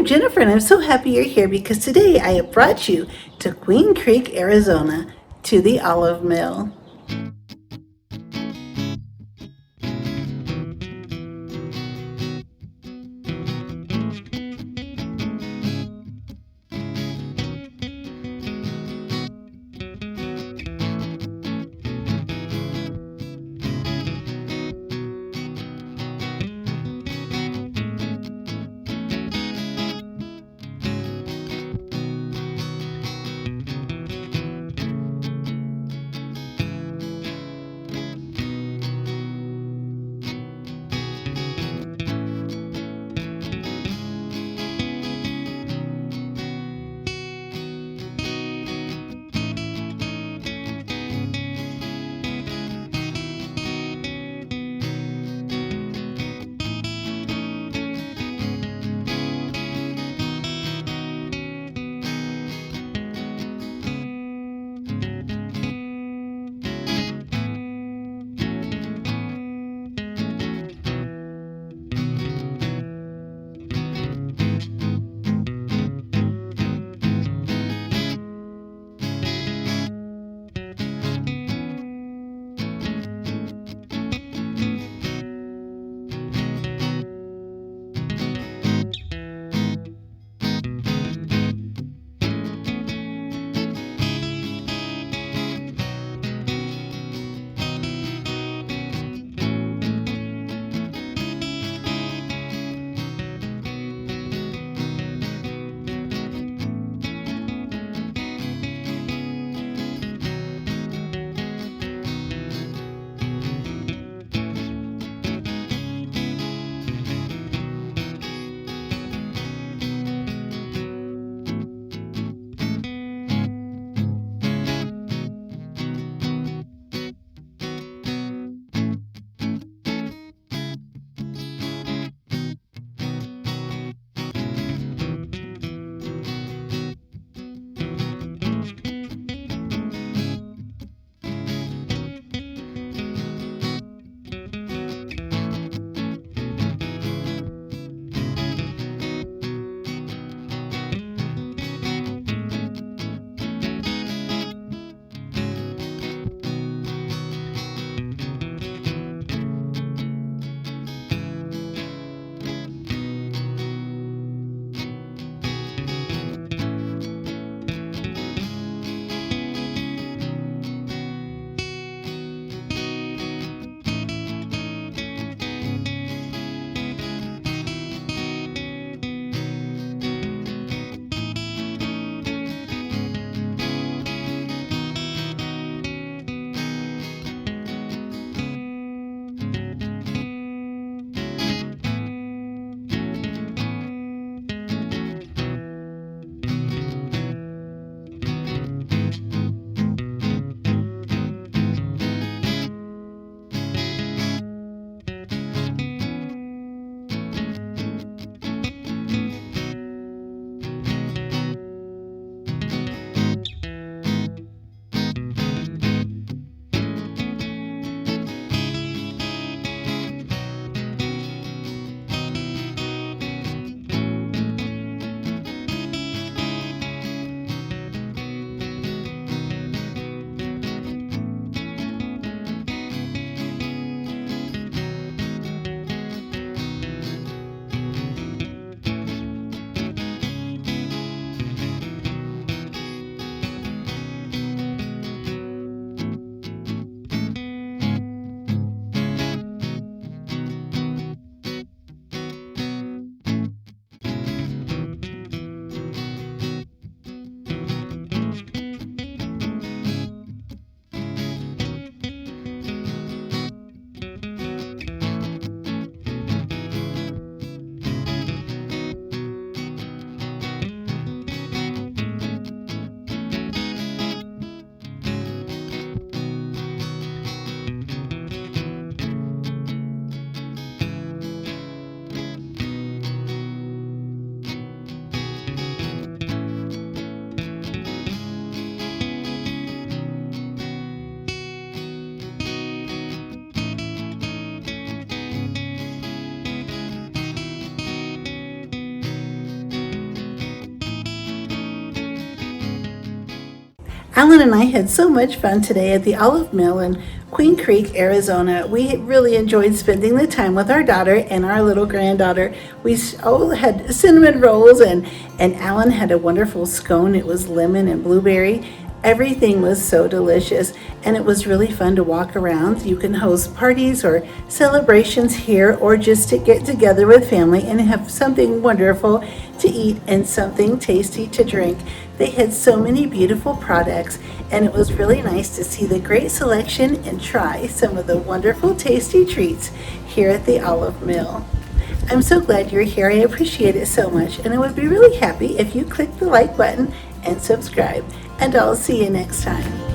I'm Jennifer, and I'm so happy you're here because today I have brought you to Queen Creek, Arizona, to the olive mill. Alan and I had so much fun today at the Olive Mill in Queen Creek, Arizona. We really enjoyed spending the time with our daughter and our little granddaughter. We all had cinnamon rolls, and Alan had a wonderful scone. It was lemon and blueberry. Everything was so delicious, and it was really fun to walk around. You can host parties or celebrations here, or just to get together with family and have something wonderful to eat and something tasty to drink. They had so many beautiful products, and it was really nice to see the great selection and try some of the wonderful tasty treats here at the Olive Mill. I'm so glad you're here. I appreciate it so much, and I would be really happy if you click the like button and subscribe. And I'll see you next time.